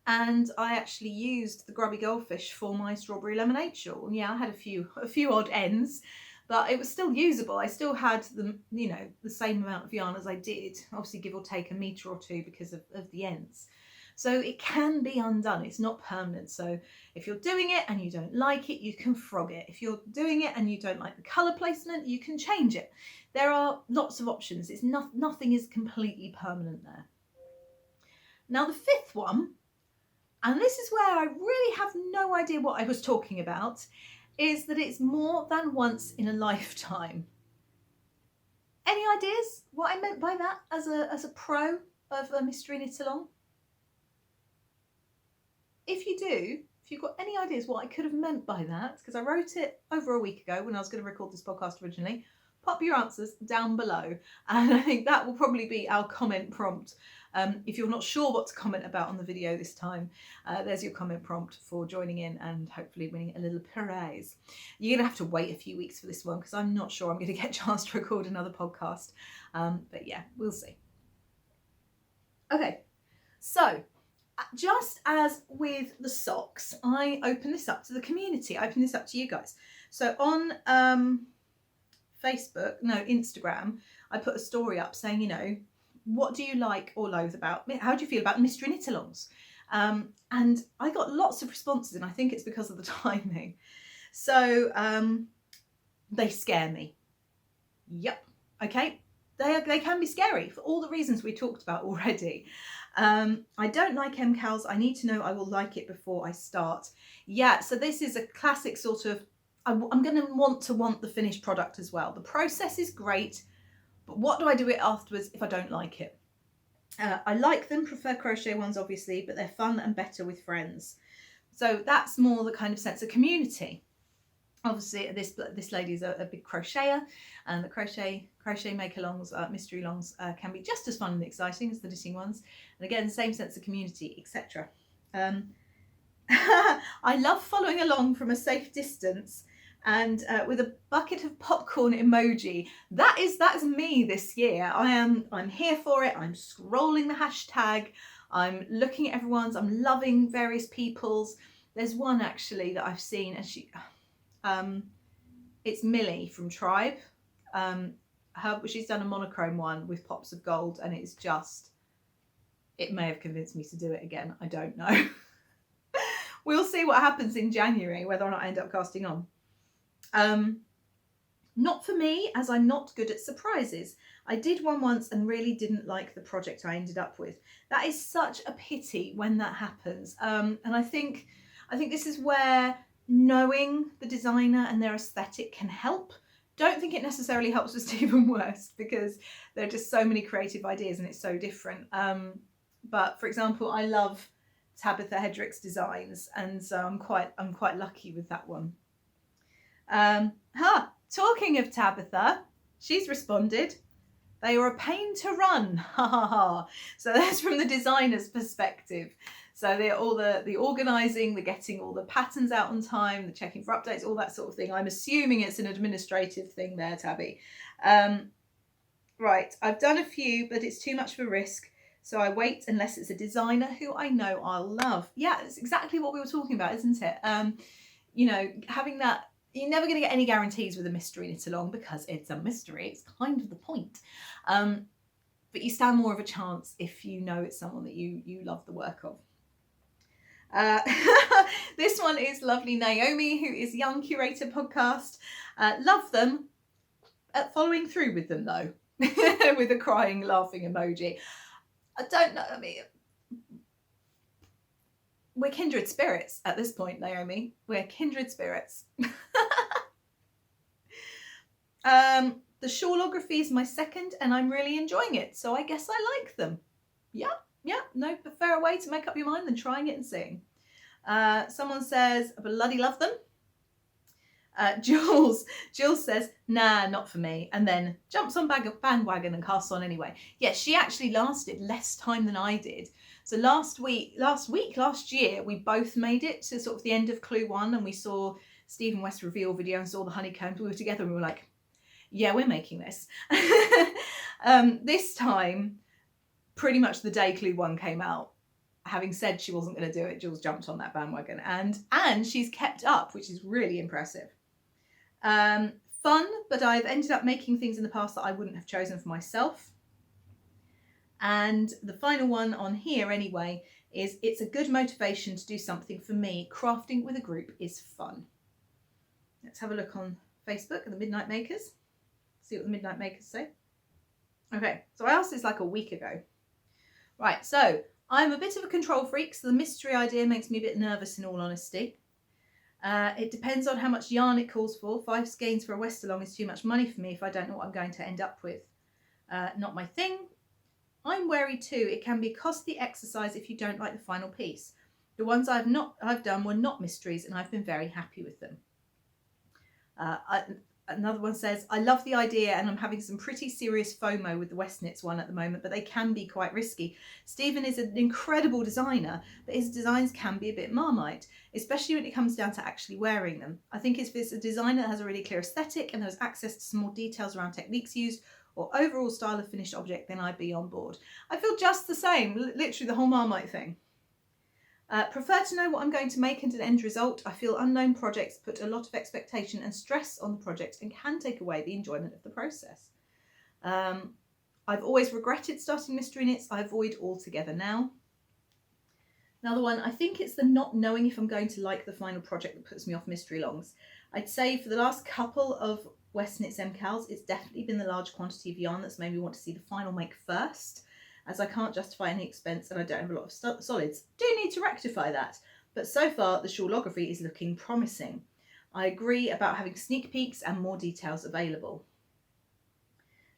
Speaker 1: and I actually used the Grubby Goldfish for my strawberry lemonade shawl. And yeah, I had a few odd ends, but it was still usable. I still had the same amount of yarn as I did, obviously give or take a metre or 2 because of the ends. So it can be undone, it's not permanent. So if you're doing it and you don't like it, you can frog it. If you're doing it and you don't like the colour placement, you can change it. There are lots of options. It's nothing is completely permanent there. Now the 5th one, and this is where I really have no idea what I was talking about, is that it's more than once in a lifetime. Any ideas what I meant by that as a pro of a mystery knit along? If you do, if you've got any ideas what I could have meant by that, because I wrote it over a week ago when I was going to record this podcast originally, pop your answers down below. And I think that will probably be our comment prompt. If you're not sure what to comment about on the video this time, there's your comment prompt for joining in and hopefully winning a little prize. You're going to have to wait a few weeks for this one because I'm not sure I'm going to get a chance to record another podcast. But yeah, we'll see. Okay, so just as with the socks, I open this up to the community. I open this up to you guys. So on Instagram, I put a story up saying, what do you like or loathe about, how do you feel about mystery knit-alongs? And I got lots of responses, and I think it's because of the timing. So they scare me. Yep, okay. They can be scary for all the reasons we talked about already. I don't like MKALs. I need to know I will like it before I start. Yeah, so this is a classic sort of, I'm going to want the finished product as well. The process is great, but what do I do it afterwards if I don't like it? I like them, prefer crochet ones obviously, but they're fun and better with friends. So that's more the kind of sense of community. Obviously this lady's a big crocheter, and the crochet make-alongs, mystery longs can be just as fun and exciting as the knitting ones. And again, same sense of community, etc. I love following along from a safe distance and with a bucket of popcorn emoji. That is me this year. I'm here for it. I'm scrolling the hashtag. I'm looking at everyone's. I'm loving various people's. There's one actually that I've seen, and she, it's Millie from Tribe. She's done a monochrome one with pops of gold, and it's just, it may have convinced me to do it again. I don't know. We'll see what happens in January, whether or not I end up casting on. Not for me, as I'm not good at surprises. I did one once and really didn't like the project I ended up with. That is such a pity when that happens. And I think this is where knowing the designer and their aesthetic can help. Don't think it necessarily helps with Stephen Wurst, because there are just so many creative ideas and it's so different. But for example, I love Tabitha Hedrick's designs, and so I'm quite lucky with that one. Talking of Tabitha, she's responded. They were a pain to run. Ha ha ha. So that's from the designer's perspective. So they're all the organising, the getting all the patterns out on time, the checking for updates, all that sort of thing. I'm assuming it's an administrative thing there, Tabby. Right, I've done a few, but it's too much of a risk. So I wait unless it's a designer who I know I'll love. Yeah, it's exactly what we were talking about, isn't it? You know, having that, you're never going to get any guarantees with a mystery knit along because it's a mystery. It's kind of the point. But you stand more of a chance if you know it's someone that you love the work of. This one is lovely Naomi, who is Young Curator Podcast. Love them. Following through with them though, with a crying, laughing emoji. I don't know. I mean, we're kindred spirits at this point, Naomi. We're kindred spirits. The shawlography is my second, and I'm really enjoying it. So I guess I like them. Yeah. No fairer way to make up your mind than trying it and seeing. Someone says, I bloody love them. Jules says, nah, not for me, and then jumps on bandwagon and casts on anyway. Yeah, she actually lasted less time than I did. So last year, we both made it to sort of the end of Clue 1, and we saw Stephen West reveal video and saw the honeycombs. We were together and we were like, yeah, we're making this. This time, pretty much the day Clue 1 came out, having said she wasn't going to do it, Jules jumped on that bandwagon, and she's kept up, which is really impressive. Fun, but I've ended up making things in the past that I wouldn't have chosen for myself. And the final one on here anyway is it's a good motivation to do something for me. Crafting with a group is fun. Let's have a look on Facebook at the Midnight Makers. See what the Midnight Makers say. Okay, so I asked this like a week ago. Right, so I'm a bit of a control freak, so the mystery idea makes me a bit nervous in all honesty. It depends on how much yarn it calls for. 5 skeins for a West along is too much money for me if I don't know what I'm going to end up with. Not my thing. I'm wary too. It can be a costly exercise if you don't like the final piece. The ones I've done were not mysteries, and I've been very happy with them. Another one says, I love the idea and I'm having some pretty serious FOMO with the WestKnits one at the moment, but they can be quite risky. Stephen is an incredible designer, but his designs can be a bit Marmite, especially when it comes down to actually wearing them. I think if it's a designer that has a really clear aesthetic and has access to some more details around techniques used or overall style of finished object, then I'd be on board. I feel just the same, literally the whole Marmite thing. Prefer to know what I'm going to make and an end result. I feel unknown projects put a lot of expectation and stress on the project and can take away the enjoyment of the process. I've always regretted starting mystery knits. I avoid altogether now. Another one, I think it's the not knowing if I'm going to like the final project that puts me off mystery longs. I'd say for the last couple of WestKnits MKALs, it's definitely been the large quantity of yarn that's made me want to see the final make first, as I can't justify any expense and I don't have a lot of solids. Do need to rectify that, but so far the shawlography is looking promising. I agree about having sneak peeks and more details available.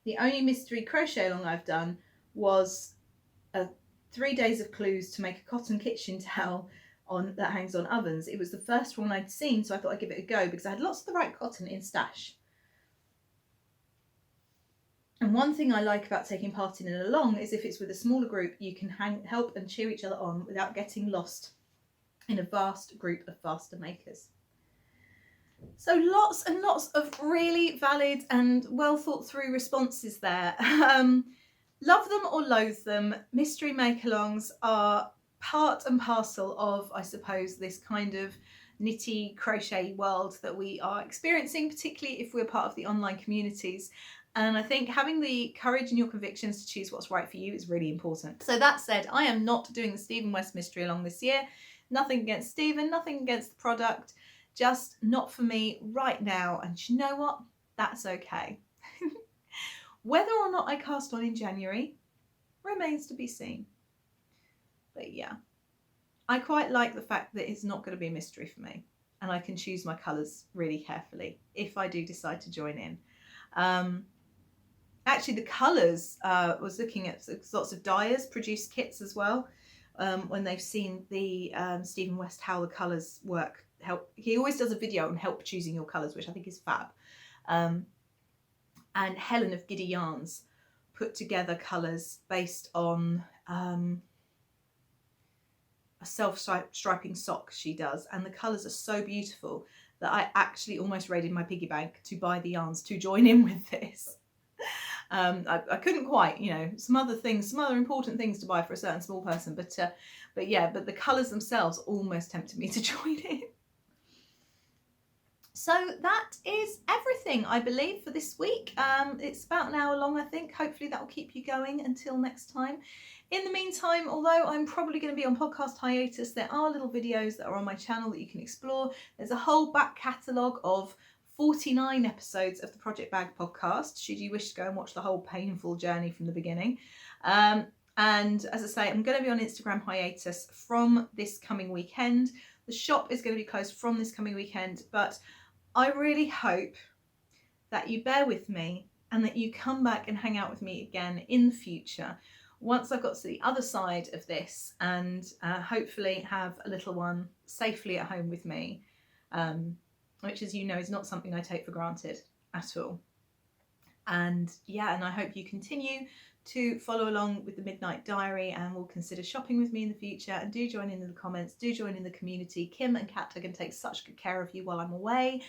Speaker 1: The only mystery crochet along I've done was 3 days of clues to make a cotton kitchen towel that hangs on ovens. It was the first one I'd seen, so I thought I'd give it a go because I had lots of the right cotton in stash. And one thing I like about taking part in it along is if it's with a smaller group, you can help and cheer each other on without getting lost in a vast group of faster makers. So lots and lots of really valid and well thought through responses there. Love them or loathe them, mystery make-alongs are part and parcel of, I suppose, this kind of knitty crochet world that we are experiencing, particularly if we're part of the online communities. And I think having the courage and your convictions to choose what's right for you is really important. So that said, I am not doing the Stephen West mystery along this year. Nothing against Stephen, nothing against the product, just not for me right now. And you know what? That's okay. Whether or not I cast on in January remains to be seen. But yeah, I quite like the fact that it's not going to be a mystery for me and I can choose my colours really carefully if I do decide to join in. Actually, the colours, was looking at lots of dyers produce kits as well when they've seen the Stephen West how the colours work he always does a video on help choosing your colours, which I think is fab. And Helen of Giddy Yarns put together colours based on a self-striping sock she does, and the colours are so beautiful that I actually almost raided my piggy bank to buy the yarns to join in with this. I couldn't quite, you know, some other important things to buy for a certain small person, but the colours themselves almost tempted me to join in. So that is everything, I believe, for this week. It's about an hour long, I think. Hopefully that will keep you going until next time. In the meantime, although I'm probably going to be on podcast hiatus, there are little videos that are on my channel that you can explore. There's a whole back catalogue of 49 episodes of the Project Bag podcast, should you wish to go and watch the whole painful journey from the beginning. And as I say, I'm going to be on Instagram hiatus from this coming weekend. The shop is going to be closed from this coming weekend, but I really hope that you bear with me and that you come back and hang out with me again in the future once I've got to the other side of this, and hopefully have a little one safely at home with me, which, as you know, is not something I take for granted at all. And yeah, and I hope you continue to follow along with the Midnight Diary and will consider shopping with me in the future, and do join in the comments, do join in the community. Kim and Kat are going to take such good care of you while I'm away.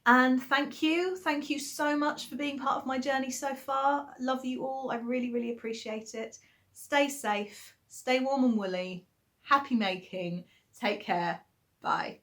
Speaker 1: And thank you so much for being part of my journey so far. Love you all. I really, really appreciate it. Stay safe, stay warm and woolly, happy making, take care, bye.